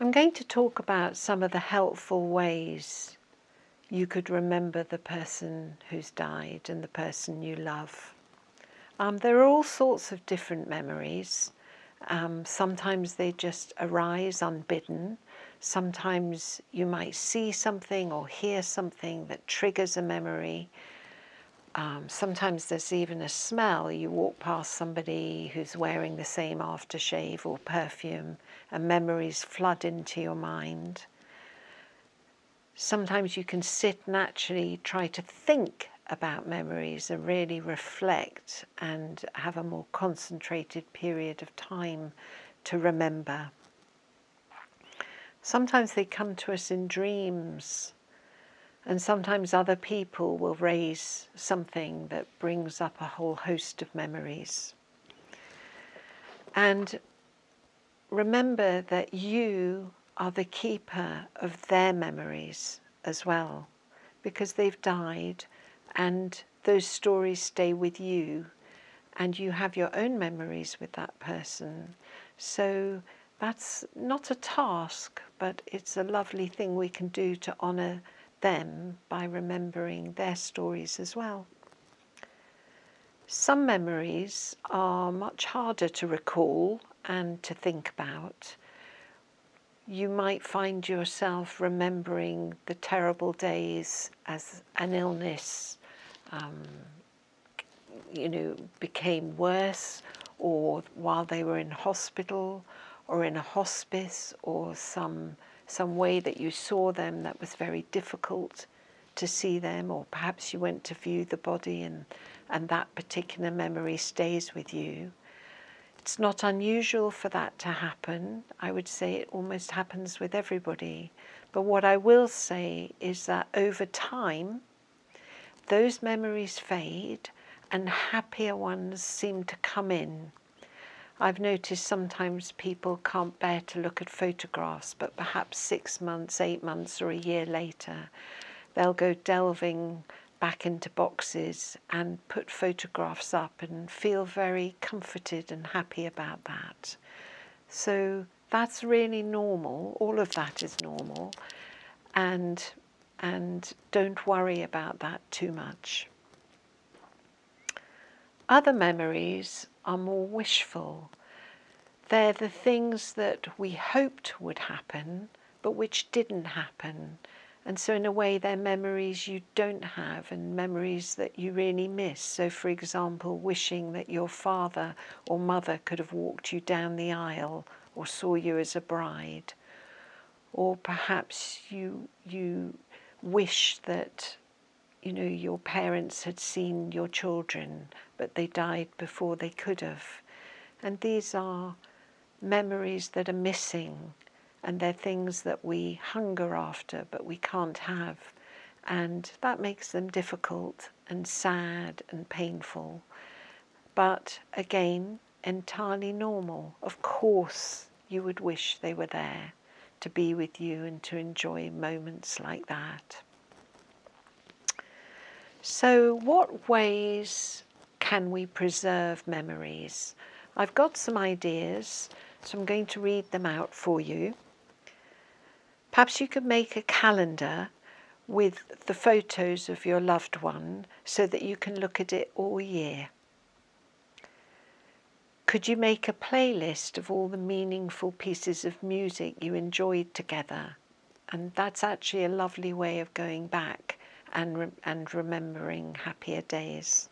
I'm going to talk about some of the helpful ways you could remember the person who's died and the person you love. There are all sorts of different memories. Sometimes they just arise unbidden. Sometimes you might see something or hear something that triggers a memory. Sometimes there's even a smell. You walk past somebody who's wearing the same aftershave or perfume, and memories flood into your mind. Sometimes you can sit and actually try to think about memories and really reflect and have a more concentrated period of time to remember. Sometimes they come to us in dreams. And sometimes other people will raise something that brings up a whole host of memories. And remember that you are the keeper of their memories as well, because they've died and those stories stay with you and you have your own memories with that person. So that's not a task, but it's a lovely thing we can do to honour them by remembering their stories as well. Some memories are much harder to recall and to think about. You might find yourself remembering the terrible days as an illness became worse, or while they were in hospital or in a hospice, or some way that you saw them that was very difficult to see them, or perhaps you went to view the body and that particular memory stays with you. It's not unusual for that to happen. I would say it almost happens with everybody. But what I will say is that over time, those memories fade and happier ones seem to come in. I've noticed sometimes people can't bear to look at photographs, but perhaps 6 months, 8 months, or a year later, they'll go delving back into boxes and put photographs up and feel very comforted and happy about that. So that's really normal. All of that is normal. And don't worry about that too much. Other memories are more wishful. They're the things that we hoped would happen, but which didn't happen. And so in a way, they're memories you don't have and memories that you really miss. So for example, wishing that your father or mother could have walked you down the aisle or saw you as a bride. Or perhaps you wish that your parents had seen your children, but they died before they could have. And these are memories that are missing, and they're things that we hunger after, but we can't have. And that makes them difficult and sad and painful. But again, entirely normal. Of course, you would wish they were there to be with you and to enjoy moments like that. So what ways can we preserve memories? I've got some ideas, so I'm going to read them out for you. Perhaps you could make a calendar with the photos of your loved one so that you can look at it all year. Could you make a playlist of all the meaningful pieces of music you enjoyed together? And that's actually a lovely way of going back and remembering happier days.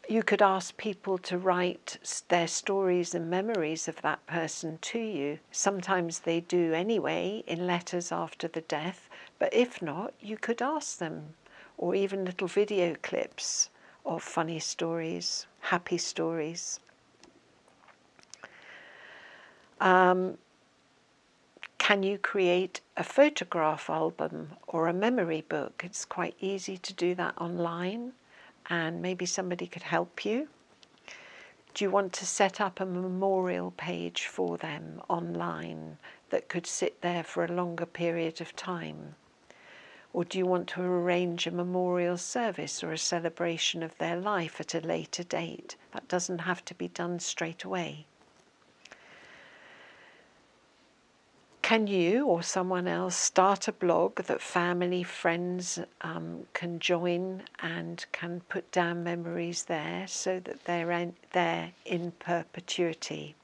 You could ask people to write their stories and memories of that person to you. Sometimes they do anyway in letters after the death, but if not, you could ask them, or even little video clips of funny stories, happy stories. Can you create a photograph album or a memory book? It's quite easy to do that online, and maybe somebody could help you. Do you want to set up a memorial page for them online that could sit there for a longer period of time? Or do you want to arrange a memorial service or a celebration of their life at a later date? That doesn't have to be done straight away. Can you or someone else start a blog that family, friends can join and can put down memories there so that they're there in perpetuity?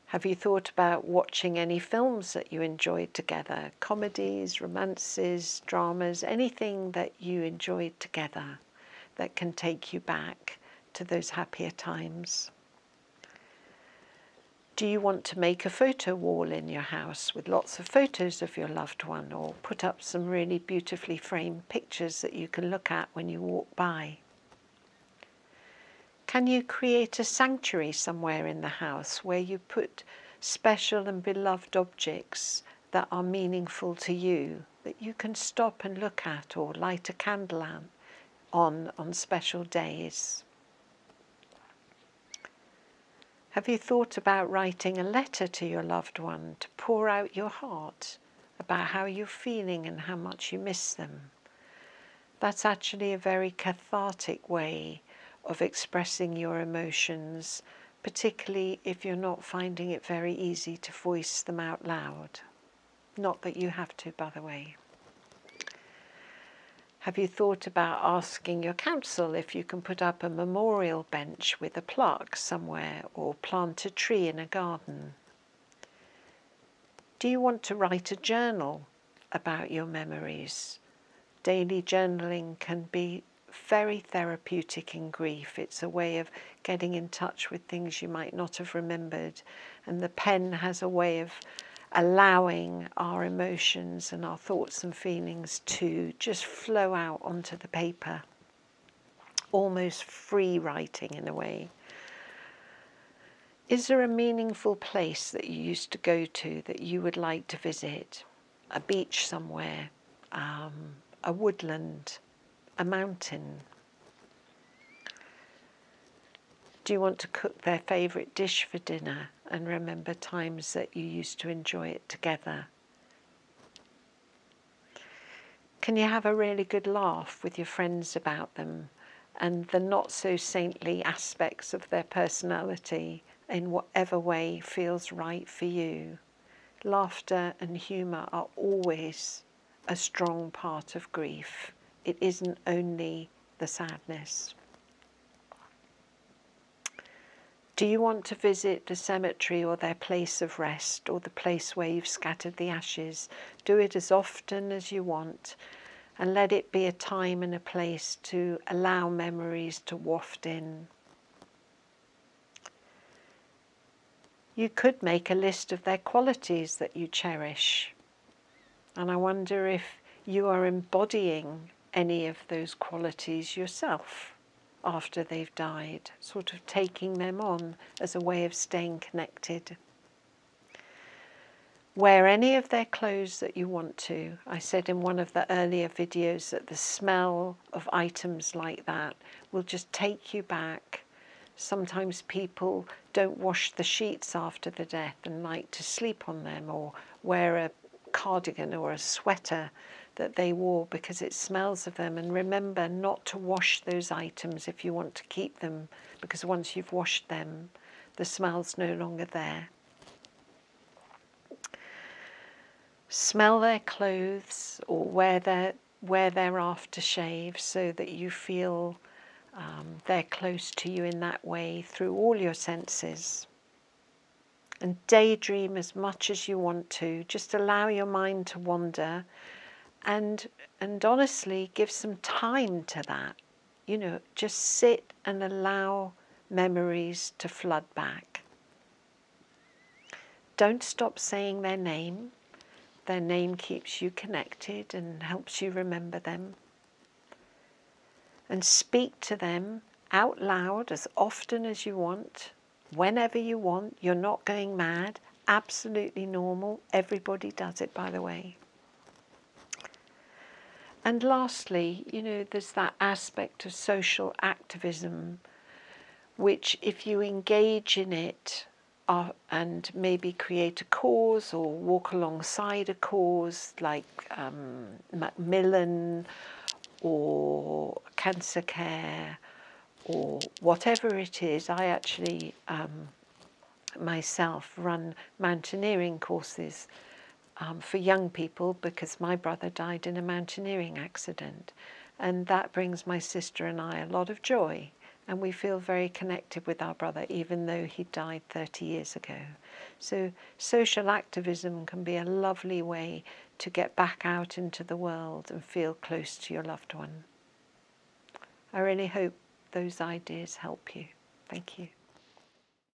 Have you thought about watching any films that you enjoyed together? Comedies, romances, dramas, anything that you enjoyed together that can take you back to those happier times? Do you want to make a photo wall in your house with lots of photos of your loved one, or put up some really beautifully framed pictures that you can look at when you walk by? Can you create a sanctuary somewhere in the house where you put special and beloved objects that are meaningful to you, that you can stop and look at or light a candle on special days? Have you thought about writing a letter to your loved one to pour out your heart about how you're feeling and how much you miss them? That's actually a very cathartic way of expressing your emotions, particularly if you're not finding it very easy to voice them out loud. Not that you have to, by the way. Have you thought about asking your council if you can put up a memorial bench with a plaque somewhere, or plant a tree in a garden? Do you want to write a journal about your memories? Daily journaling can be very therapeutic in grief. It's a way of getting in touch with things you might not have remembered, and the pen has a way of allowing our emotions and our thoughts and feelings to just flow out onto the paper, almost free writing in a way. Is there a meaningful place that you used to go to that you would like to visit? A beach somewhere, a woodland, a mountain? Do you want to cook their favourite dish for dinner and remember times that you used to enjoy it together? Can you have a really good laugh with your friends about them and the not so saintly aspects of their personality in whatever way feels right for you? Laughter and humour are always a strong part of grief. It isn't only the sadness. Do you want to visit the cemetery or their place of rest, or the place where you've scattered the ashes? Do it as often as you want, and let it be a time and a place to allow memories to waft in. You could make a list of their qualities that you cherish, and I wonder if you are embodying any of those qualities yourself after they've died, sort of taking them on as a way of staying connected. Wear any of their clothes that you want to. I said in one of the earlier videos that the smell of items like that will just take you back. Sometimes people don't wash the sheets after the death and like to sleep on them, or wear a cardigan or a sweater that they wore because it smells of them. And remember not to wash those items if you want to keep them, because once you've washed them, the smell's no longer there. Smell their clothes or wear their aftershave so that you feel they're close to you in that way through all your senses. And daydream as much as you want to. Just allow your mind to wander, and honestly give some time to that. You know, just sit and allow memories to flood back. Don't stop saying their name. Their name keeps you connected and helps you remember them. And speak to them out loud as often as you want, whenever you want. You're not going mad. Absolutely normal. Everybody does it, by the way. And lastly, you know, there's that aspect of social activism, which if you engage in it and maybe create a cause or walk alongside a cause like Macmillan or cancer care or whatever it is. I actually myself run mountaineering courses for young people because my brother died in a mountaineering accident, and that brings my sister and I a lot of joy, and we feel very connected with our brother even though he died 30 years ago. So social activism can be a lovely way to get back out into the world and feel close to your loved one. I really hope those ideas help you. Thank you.